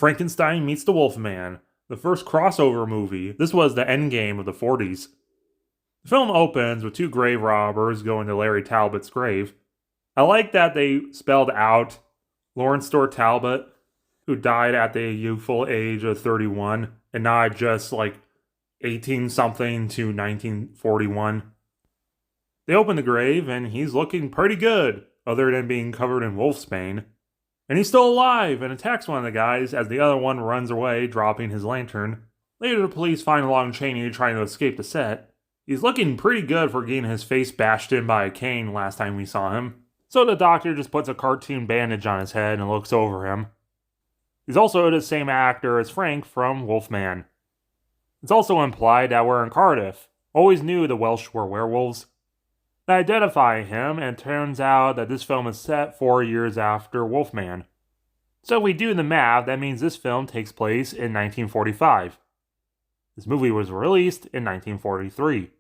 Frankenstein meets the Wolfman, the first crossover movie. This was the endgame of the 40s. The film opens with two grave robbers going to Larry Talbot's grave. I like that they spelled out Lawrence Stewart Talbot, who died at the youthful age of 31, and not just like 18-something to 1941. They open the grave, and he's looking pretty good, other than being covered in wolf's bane. And he's still alive and attacks one of the guys as the other one runs away, dropping his lantern. Later, the police find Lon Chaney trying to escape the set. He's looking pretty good for getting his face bashed in by a cane last time we saw him. So the doctor just puts a cartoon bandage on his head and looks over him. He's also the same actor as Frank from Wolfman. It's also implied that we're in Cardiff. Always knew the Welsh were werewolves. They identify him, and it turns out that this film is set 4 years after Wolfman. So if we do the math, that means this film takes place in 1945. This movie was released in 1943.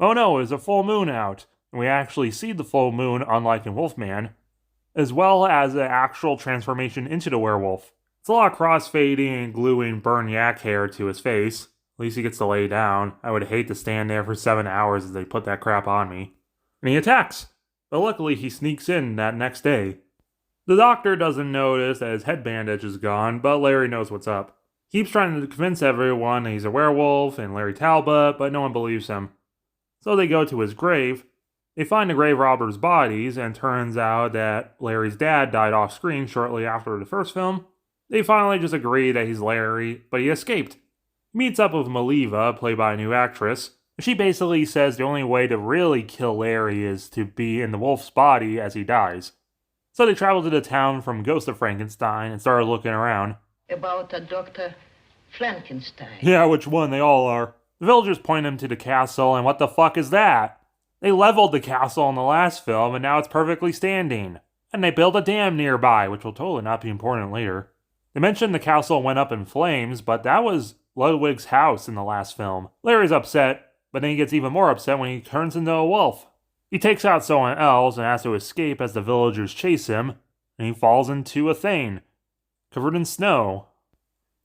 Oh no, there's a full moon out, and we actually see the full moon unlike in Wolfman, as well as the actual transformation into the werewolf. It's a lot of crossfading and gluing burnt yak hair to his face. At least he gets to lay down. I would hate to stand there for 7 hours as they put that crap on me. And he attacks, but luckily he sneaks in that next day. The doctor doesn't notice that his head bandage is gone, but Larry knows what's up. He keeps trying to convince everyone that he's a werewolf and Larry Talbot, but no one believes him. So they go to his grave. They find the grave robbers' bodies, and turns out that Larry's dad died off screen shortly after the first film. They finally just agree that he's Larry, but he escaped. He meets up with Maliva, played by a new actress. She basically says the only way to really kill Larry is to be in the wolf's body as he dies. So they travel to the town from Ghost of Frankenstein and started looking around. About a Dr. Frankenstein. Yeah, which one? They all are. The villagers point him to the castle, and what the fuck is that? They leveled the castle in the last film, and now it's perfectly standing. And they built a dam nearby, which will totally not be important later. They mentioned the castle went up in flames, but that was Ludwig's house in the last film. Larry's upset, but then he gets even more upset when he turns into a wolf. He takes out someone else and has to escape as the villagers chase him, and he falls into a thing, covered in snow.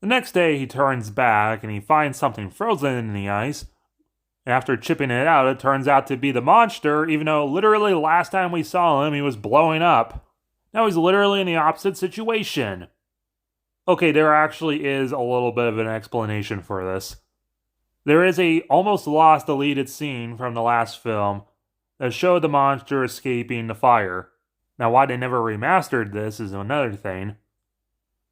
The next day he turns back and he finds something frozen in the ice. After chipping it out, it turns out to be the monster, even though literally last time we saw him he was blowing up. Now he's literally in the opposite situation. Okay, there actually is a little bit of an explanation for this. There is a almost lost deleted scene from the last film that showed the monster escaping the fire. Now why they never remastered this is another thing.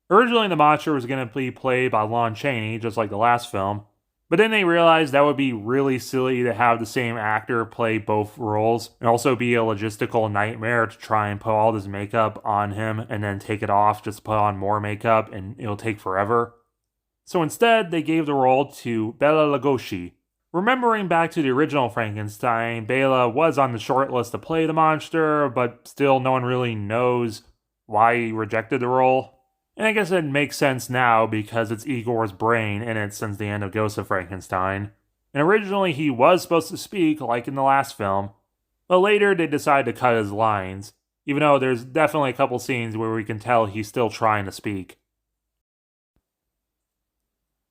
Originally the monster was going to be played by Lon Chaney, just like the last film, but then they realized that would be really silly to have the same actor play both roles, and also be a logistical nightmare to try and put all this makeup on him and then take it off just to put on more makeup, and it'll take forever. So instead, they gave the role to Bela Lugosi. Remembering back to the original Frankenstein, Bela was on the short list to play the monster, but still no one really knows why he rejected the role. And I guess it makes sense now because it's Igor's brain in it since the end of Ghost of Frankenstein. And originally he was supposed to speak like in the last film, but later they decided to cut his lines, even though there's definitely a couple scenes where we can tell he's still trying to speak.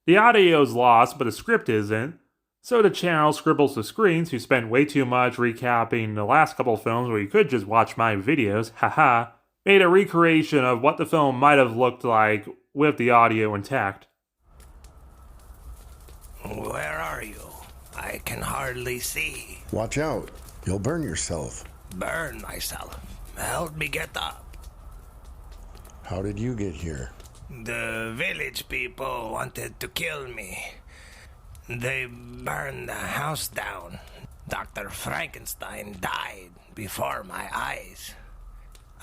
The audio's lost, but the script isn't, so the channel Scribbles to Screens, who spent way too much recapping the last couple films where you could just watch my videos, haha, made a recreation of what the film might have looked like with the audio intact. Where are you? I can hardly see. Watch out. You'll burn yourself. Burn myself. Help me get up. How did you get here? The village people wanted to kill me. They burned the house down. Dr. Frankenstein died before my eyes.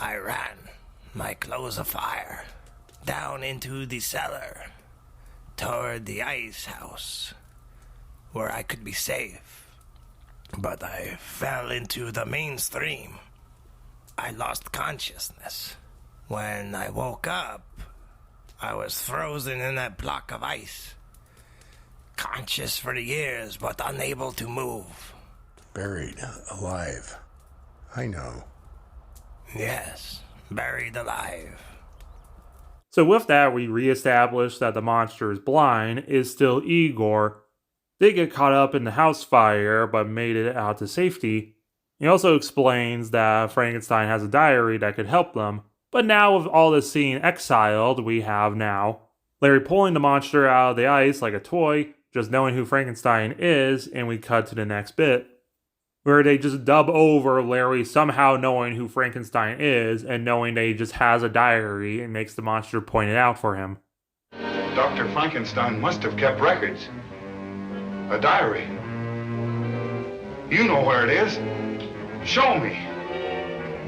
I ran, my clothes afire, down into the cellar, toward the ice house, where I could be safe. But I fell into the mainstream. I lost consciousness. When I woke up, I was frozen in that block of ice. Conscious for years, but unable to move. Buried alive. I know. Yes, buried alive. So with that, we reestablish that the monster is blind, is still Igor. They get caught up in the house fire, but made it out to safety. He also explains that Frankenstein has a diary that could help them. But now with all this scene exiled, we have now Larry pulling the monster out of the ice like a toy, just knowing who Frankenstein is, and we cut to the next bit, where they just dub over Larry somehow knowing who Frankenstein is and knowing that he just has a diary and makes the monster point it out for him. Dr. Frankenstein must have kept records. A diary. You know where it is. Show me.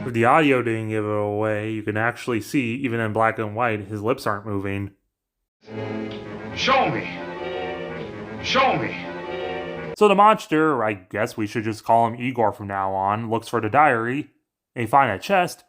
If the audio didn't give it away, you can actually see, even in black and white, his lips aren't moving. Show me. Show me. So the monster, I guess we should just call him Igor from now on, looks for the diary. They find a chest,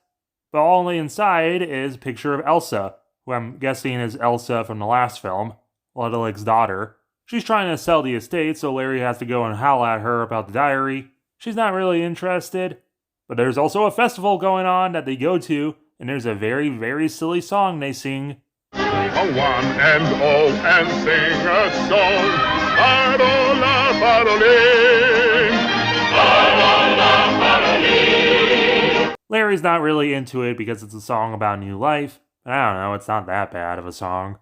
but only inside is a picture of Elsa, who I'm guessing is Elsa from the last film, Ludolic's daughter. She's trying to sell the estate, so Larry has to go and howl at her about the diary. She's not really interested, but there's also a festival going on that they go to, and there's a very, very silly song they sing. A one and all and sing a song. Parola, paroline. Parola, paroline. Larry's not really into it because it's a song about new life. I don't know, it's not that bad of a song.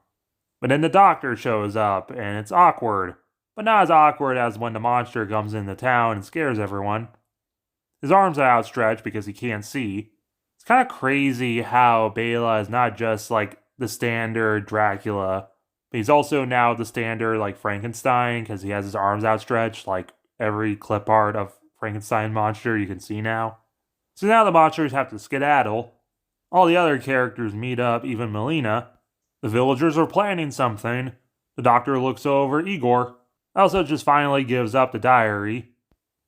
But then the doctor shows up, and it's awkward. But not as awkward as when the monster comes into town and scares everyone. His arms are outstretched because he can't see. It's kind of crazy how Bela is not just like the standard Dracula, but he's also now the standard like Frankenstein because he has his arms outstretched like every clip art of Frankenstein monster you can see now. So now the monsters have to skedaddle. All the other characters meet up, even Melina. The villagers are planning something. The doctor looks over Igor. Elsa just finally gives up the diary.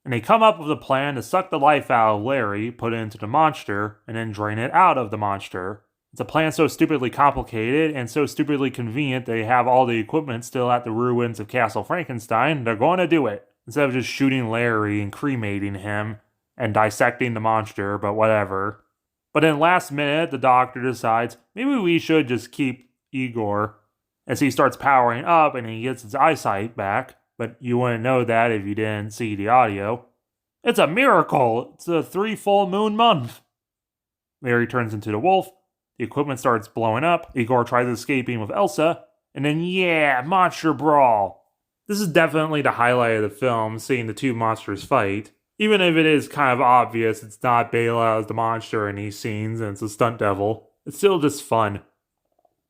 And they come up with a plan to suck the life out of Larry, put it into the monster, and then drain it out of the monster. It's a plan so stupidly complicated and so stupidly convenient they have all the equipment still at the ruins of Castle Frankenstein. They're going to do it. Instead of just shooting Larry and cremating him and dissecting the monster, but whatever. But then last minute, the doctor decides maybe we should just keep Igor as he starts powering up and he gets his eyesight back. But you wouldn't know that if you didn't see the audio. It's a miracle! It's a 3 full moon month! Larry turns into the wolf. The equipment starts blowing up. Igor tries escaping with Elsa. And then, yeah, monster brawl! This is definitely the highlight of the film, seeing the two monsters fight. Even if it is kind of obvious it's not Bela as the monster in these scenes and it's a stunt devil, it's still just fun.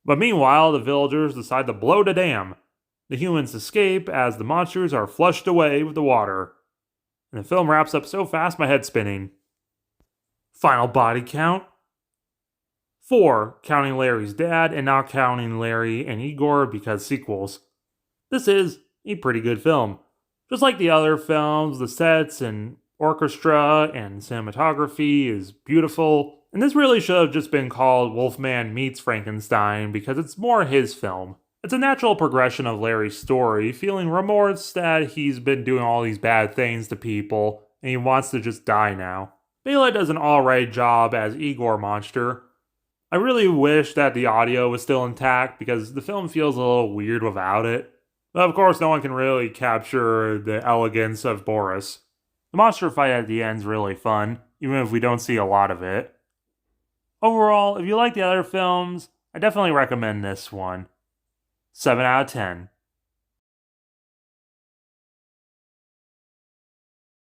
But meanwhile, the villagers decide to blow the dam. The humans escape as the monsters are flushed away with the water. And the film wraps up so fast my head's spinning. Final body count? 4, counting Larry's dad and not counting Larry and Igor because sequels. This is a pretty good film. Just like the other films, the sets and orchestra and cinematography is beautiful. And this really should have just been called Wolfman Meets Frankenstein because it's more his film. It's a natural progression of Larry's story, feeling remorse that he's been doing all these bad things to people, and he wants to just die now. Bela does an alright job as Igor Monster. I really wish that the audio was still intact, because the film feels a little weird without it. But of course, no one can really capture the elegance of Boris. The monster fight at the end is really fun, even if we don't see a lot of it. Overall, if you like the other films, I definitely recommend this one. 7 out of 10.